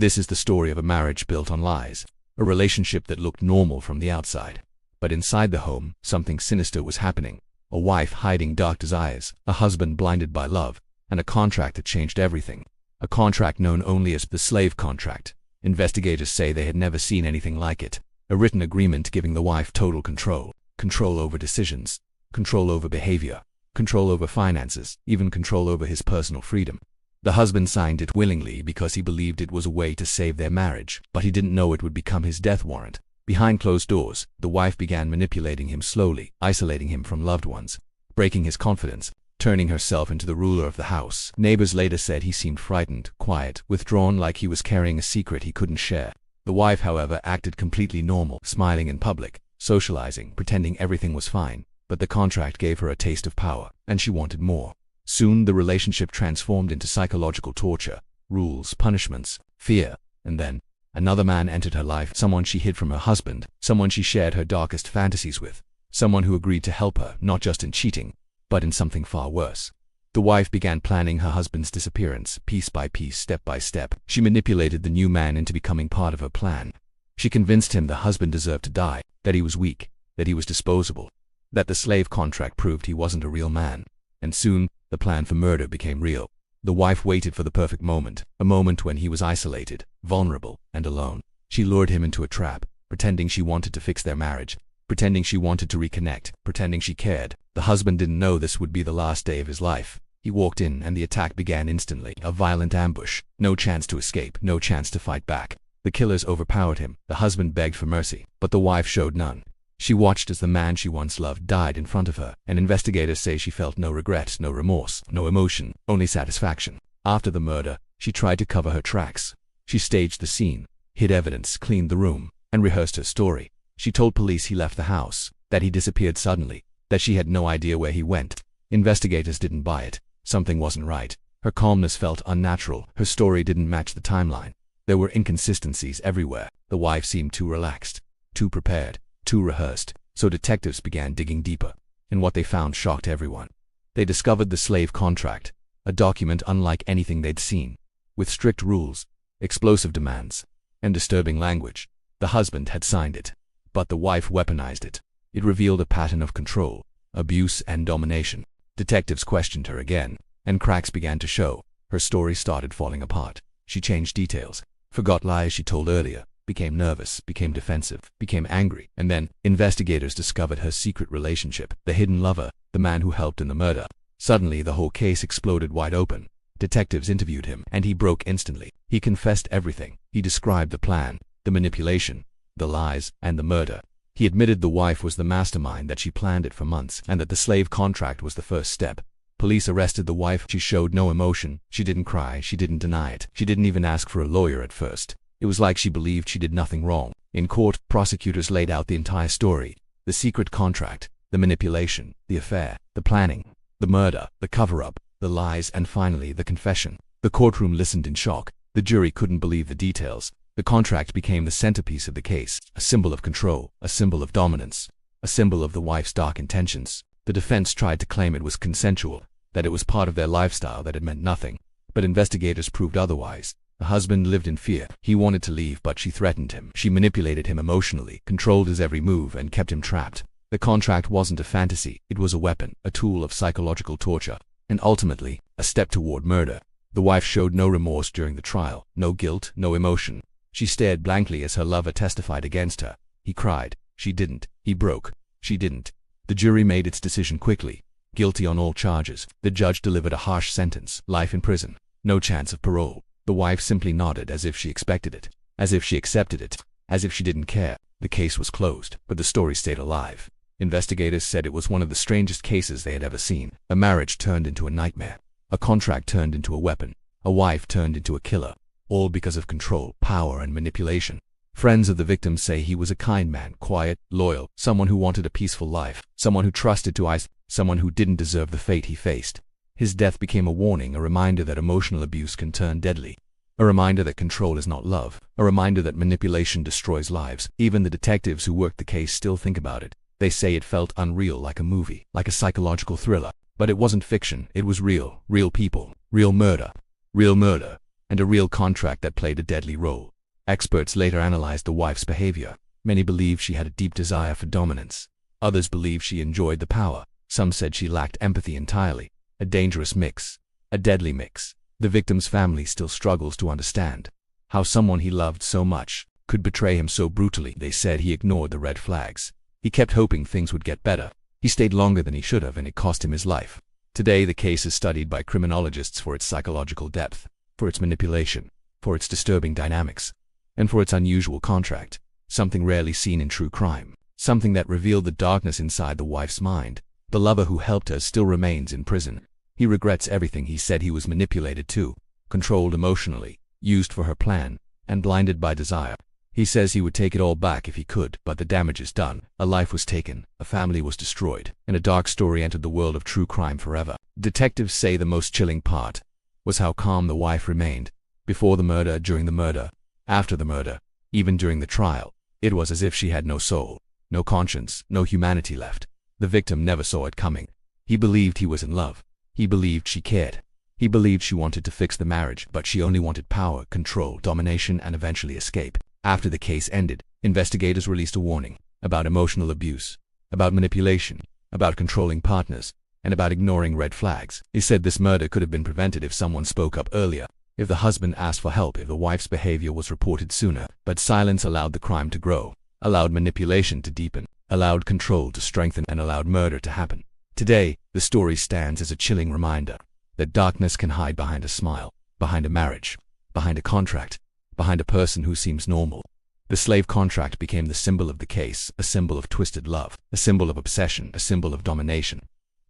This is the story of a marriage built on lies, a relationship that looked normal from the outside. But inside the home, something sinister was happening. A wife hiding dark desires, a husband blinded by love, and a contract that changed everything. A contract known only as the slave contract. Investigators say they had never seen anything like it. A written agreement giving the wife total control. Control over decisions, control over behavior, control over finances, even control over his personal freedom. The husband signed it willingly because he believed it was a way to save their marriage, but he didn't know it would become his death warrant. Behind closed doors, the wife began manipulating him slowly, isolating him from loved ones, breaking his confidence, turning herself into the ruler of the house. Neighbors later said he seemed frightened, quiet, withdrawn, like he was carrying a secret he couldn't share. The wife, however, acted completely normal, smiling in public, socializing, pretending everything was fine. But the contract gave her a taste of power, and she wanted more. Soon the relationship transformed into psychological torture, rules, punishments, fear, and then another man entered her life, someone she hid from her husband, someone she shared her darkest fantasies with, someone who agreed to help her, not just in cheating, but in something far worse. The wife began planning her husband's disappearance, piece by piece, step by step. She manipulated the new man into becoming part of her plan. She convinced him the husband deserved to die, that he was weak, that he was disposable, that the slave contract proved he wasn't a real man. And soon, the plan for murder became real. The wife waited for the perfect moment, a moment when he was isolated, vulnerable, and alone. She lured him into a trap, pretending she wanted to fix their marriage, pretending she wanted to reconnect, pretending she cared. The husband didn't know this would be the last day of his life. He walked in and the attack began instantly, a violent ambush. No chance to escape, no chance to fight back. The killers overpowered him. The husband begged for mercy, but the wife showed none. She watched as the man she once loved died in front of her, and investigators say she felt no regret, no remorse, no emotion, only satisfaction. After the murder, she tried to cover her tracks. She staged the scene, hid evidence, cleaned the room, and rehearsed her story. She told police he left the house, that he disappeared suddenly, that she had no idea where he went. Investigators didn't buy it. Something wasn't right. Her calmness felt unnatural. Her story didn't match the timeline. There were inconsistencies everywhere. The wife seemed too relaxed, too prepared, too rehearsed. So detectives began digging deeper, and what they found shocked everyone. They discovered the slave contract, a document unlike anything they'd seen, with strict rules, explosive demands, and disturbing language. The husband had signed it, but the wife weaponized it. It revealed a pattern of control, abuse, and domination. Detectives questioned her again, and cracks began to show. Her story started falling apart. She changed details, forgot lies she told earlier, became nervous, became defensive, became angry. And then, investigators discovered her secret relationship, the hidden lover, the man who helped in the murder. Suddenly, the whole case exploded wide open. Detectives interviewed him, and he broke instantly. He confessed everything. He described the plan, the manipulation, the lies, and the murder. He admitted the wife was the mastermind, that she planned it for months, and that the slave contract was the first step. Police arrested the wife. She showed no emotion. She didn't cry. She didn't deny it. She didn't even ask for a lawyer at first. It was like she believed she did nothing wrong. In court, prosecutors laid out the entire story. The secret contract, the manipulation, the affair, the planning, the murder, the cover-up, the lies, and finally the confession. The courtroom listened in shock. The jury couldn't believe the details. The contract became the centerpiece of the case, a symbol of control, a symbol of dominance, a symbol of the wife's dark intentions. The defense tried to claim it was consensual, that it was part of their lifestyle, that it meant nothing. But investigators proved otherwise. The husband lived in fear. He wanted to leave, but she threatened him. She manipulated him emotionally, controlled his every move, and kept him trapped. The contract wasn't a fantasy. It was a weapon, a tool of psychological torture, and ultimately, a step toward murder. The wife showed no remorse during the trial, no guilt, no emotion. She stared blankly as her lover testified against her. He cried. She didn't. He broke. She didn't. The jury made its decision quickly. Guilty on all charges. The judge delivered a harsh sentence, life in prison. No chance of parole. The wife simply nodded as if she expected it, as if she accepted it, as if she didn't care. The case was closed, but the story stayed alive. Investigators said it was one of the strangest cases they had ever seen. A marriage turned into a nightmare. A contract turned into a weapon. A wife turned into a killer. All because of control, power, and manipulation. Friends of the victim say he was a kind man, quiet, loyal, someone who wanted a peaceful life, someone who trusted to ice, someone who didn't deserve the fate he faced. His death became a warning, a reminder that emotional abuse can turn deadly. A reminder that control is not love. A reminder that manipulation destroys lives. Even the detectives who worked the case still think about it. They say it felt unreal, like a movie, like a psychological thriller. But it wasn't fiction, it was real. Real people. Real murder. Real murder. and a real contract that played a deadly role. Experts later analyzed the wife's behavior. Many believed she had a deep desire for dominance. Others believed she enjoyed the power. Some said she lacked empathy entirely. A dangerous mix. A deadly mix. The victim's family still struggles to understand how someone he loved so much could betray him so brutally. They said he ignored the red flags. He kept hoping things would get better. He stayed longer than he should have, and it cost him his life. Today, the case is studied by criminologists for its psychological depth, for its manipulation, for its disturbing dynamics, and for its unusual contract, something rarely seen in true crime, something that revealed the darkness inside the wife's mind. The lover who helped her still remains in prison. He regrets everything he said. He was manipulated too, controlled emotionally, used for her plan, and blinded by desire. He says he would take it all back if he could, but the damage is done. A life was taken, a family was destroyed, and a dark story entered the world of true crime forever. Detectives say the most chilling part was how calm the wife remained. Before the murder, during the murder, after the murder, even during the trial. It was as if she had no soul, no conscience, no humanity left. The victim never saw it coming. He believed he was in love. He believed she cared. He believed she wanted to fix the marriage, but she only wanted power, control, domination, and eventually escape. After the case ended, investigators released a warning about emotional abuse, about manipulation, about controlling partners, and about ignoring red flags. They said this murder could have been prevented if someone spoke up earlier, if the husband asked for help, if the wife's behavior was reported sooner. But silence allowed the crime to grow, allowed manipulation to deepen, allowed control to strengthen, and allowed murder to happen. Today, the story stands as a chilling reminder that darkness can hide behind a smile, behind a marriage, behind a contract, behind a person who seems normal. The slave contract became the symbol of the case, a symbol of twisted love, a symbol of obsession, a symbol of domination,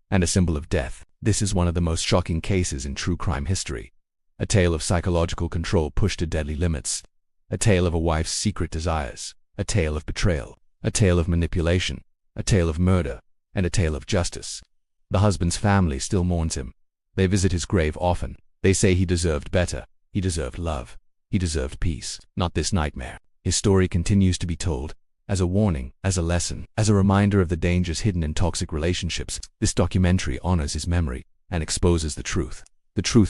and a symbol of death. This is one of the most shocking cases in true crime history. A tale of psychological control pushed to deadly limits. A tale of a wife's secret desires. A tale of betrayal. A tale of manipulation. A tale of murder. And a tale of justice. The husband's family still mourns him. They visit his grave often. They say he deserved better. He deserved love. He deserved peace, not this nightmare. His story continues to be told, as a warning, as a lesson, as a reminder of the dangers hidden in toxic relationships. This documentary honors his memory and exposes the truth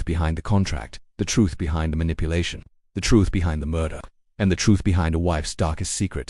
behind the contract, the truth behind the manipulation, the truth behind the murder, and the truth behind a wife's darkest secret.